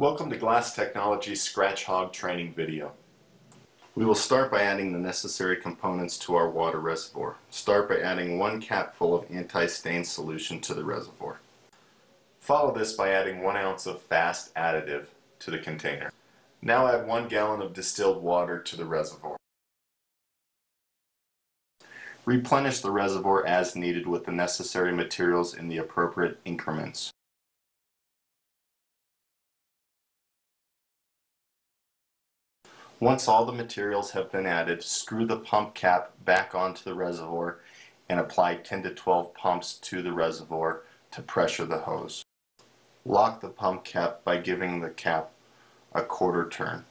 Welcome to Glass Technology's Scratch Hog training video. We will start by adding the necessary components to our water reservoir. Start by adding 1 cap full of anti-stain solution to the reservoir. Follow this by adding 1 ounce of fast additive to the container. Now add 1 gallon of distilled water to the reservoir. Replenish the reservoir as needed with the necessary materials in the appropriate increments. Once all the materials have been added, screw the pump cap back onto the reservoir and apply 10 to 12 pumps to the reservoir to pressure the hose. Lock the pump cap by giving the cap a quarter turn.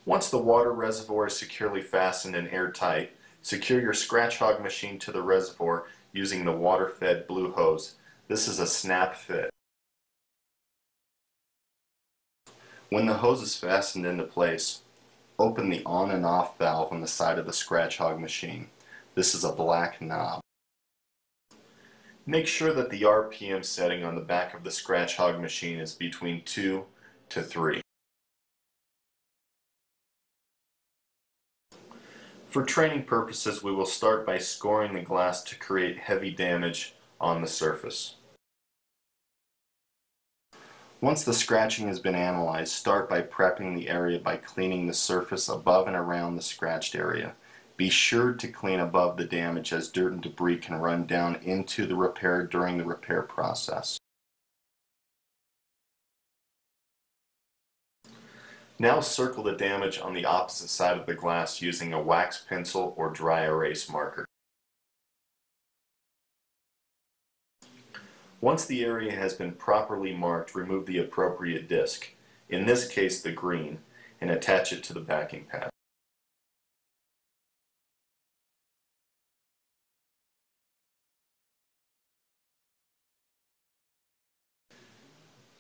Once the water reservoir is securely fastened and airtight, secure your Scratch Hog machine to the reservoir using the water-fed blue hose. This is a snap fit. When the hose is fastened into place, open the on and off valve on the side of the Scratch Hog machine. This is a black knob. Make sure that the RPM setting on the back of the Scratch Hog machine is between 2 to 3. For training purposes, we will start by scoring the glass to create heavy damage on the surface. Once the scratching has been analyzed, start by prepping the area by cleaning the surface above and around the scratched area. Be sure to clean above the damage as dirt and debris can run down into the repair during the repair process. Now circle the damage on the opposite side of the glass using a wax pencil or dry erase marker. Once the area has been properly marked, remove the appropriate disc, in this case the green, and attach it to the backing pad.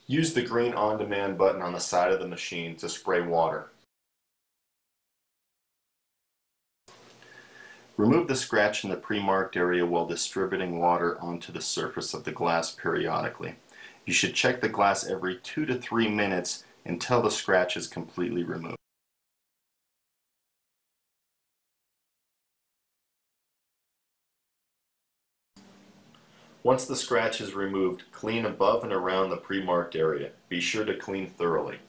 Use the green on-demand button on the side of the machine to spray water. Remove the scratch in the pre-marked area while distributing water onto the surface of the glass periodically. You should check the glass every 2 to 3 minutes until the scratch is completely removed. Once the scratch is removed, clean above and around the pre-marked area. Be sure to clean thoroughly.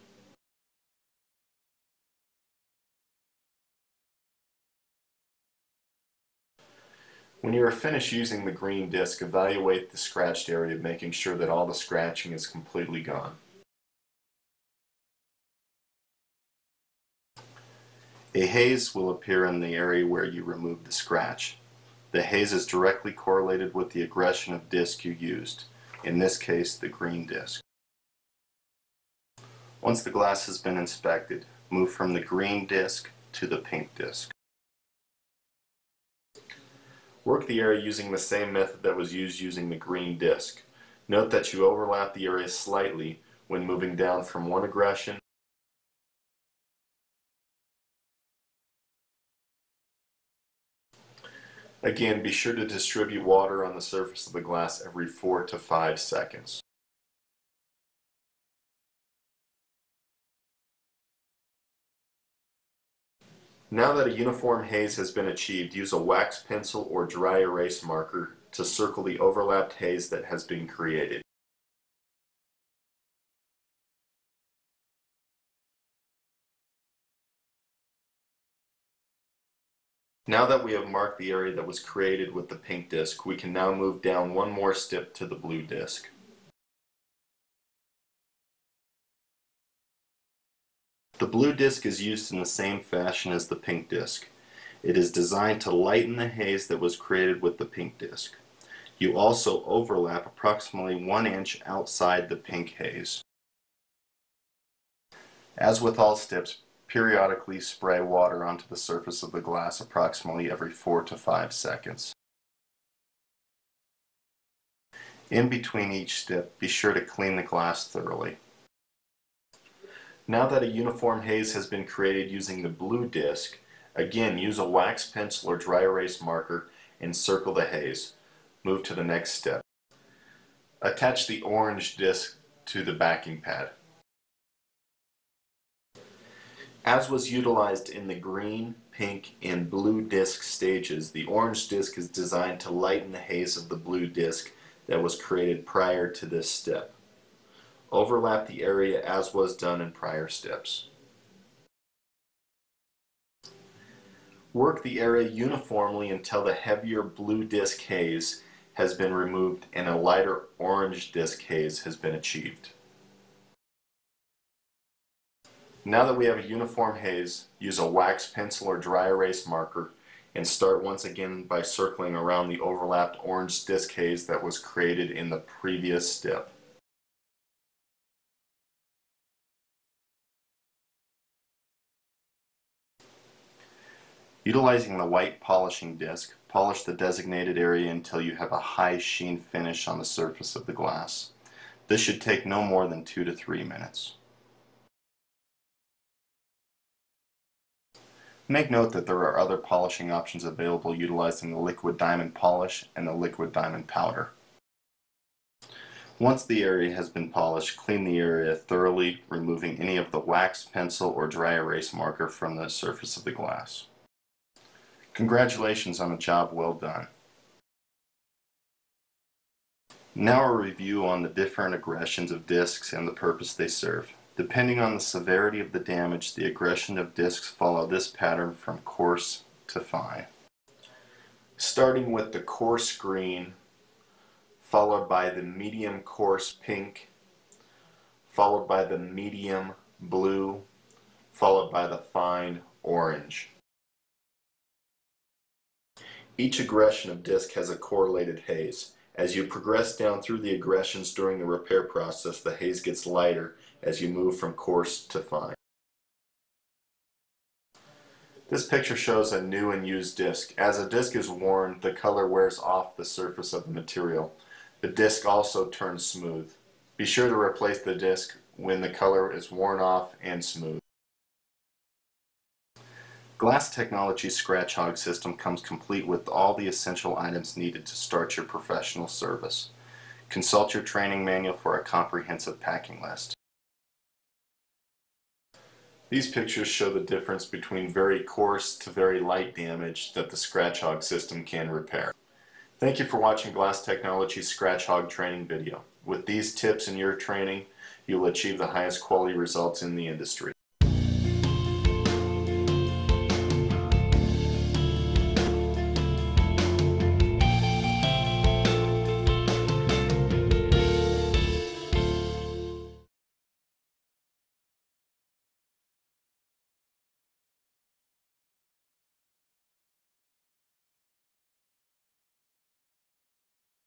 When you are finished using the green disc, evaluate the scratched area, making sure that all the scratching is completely gone. A haze will appear in the area where you removed the scratch. The haze is directly correlated with the aggression of disc you used, in this case the green disc. Once the glass has been inspected, move from the green disc to the pink disc. Work the area using the same method that was used using the green disc. Note that you overlap the area slightly when moving down from one aggression . Again, be sure to distribute water on the surface of the glass every 4 to 5 seconds. Now that a uniform haze has been achieved, use a wax pencil or dry erase marker to circle the overlapped haze that has been created. Now that we have marked the area that was created with the pink disc, we can now move down one more step to the blue disc. The blue disc is used in the same fashion as the pink disc. It is designed to lighten the haze that was created with the pink disc. You also overlap approximately 1 inch outside the pink haze. As with all steps, periodically spray water onto the surface of the glass approximately every 4 to 5 seconds. In between each step, be sure to clean the glass thoroughly. Now that a uniform haze has been created using the blue disc, again use a wax pencil or dry erase marker and circle the haze. Move to the next step. Attach the orange disc to the backing pad. As was utilized in the green, pink, and blue disc stages, the orange disc is designed to lighten the haze of the blue disc that was created prior to this step. Overlap the area as was done in prior steps. Work the area uniformly until the heavier blue disc haze has been removed and a lighter orange disc haze has been achieved. Now that we have a uniform haze, use a wax pencil or dry erase marker and start once again by circling around the overlapped orange disc haze that was created in the previous step. Utilizing the white polishing disc, polish the designated area until you have a high sheen finish on the surface of the glass. This should take no more than 2 to 3 minutes. Make note that there are other polishing options available utilizing the liquid diamond polish and the liquid diamond powder. Once the area has been polished, clean the area thoroughly, removing any of the wax pencil or dry erase marker from the surface of the glass. Congratulations on a job well done. Now a review on the different aggressions of discs and the purpose they serve. Depending on the severity of the damage, the aggression of discs follow this pattern from coarse to fine. Starting with the coarse green, followed by the medium coarse pink, followed by the medium blue, followed by the fine orange. Each aggression of disc has a correlated haze. As you progress down through the aggressions during the repair process, the haze gets lighter as you move from coarse to fine. This picture shows a new and used disc. As a disc is worn, the color wears off the surface of the material. The disc also turns smooth. Be sure to replace the disc when the color is worn off and smooth. Glass Technology's Scratch Hog system comes complete with all the essential items needed to start your professional service. Consult your training manual for a comprehensive packing list. These pictures show the difference between very coarse to very light damage that the Scratch Hog system can repair. Thank you for watching Glass Technology's Scratch Hog training video. With these tips in your training, you will achieve the highest quality results in the industry.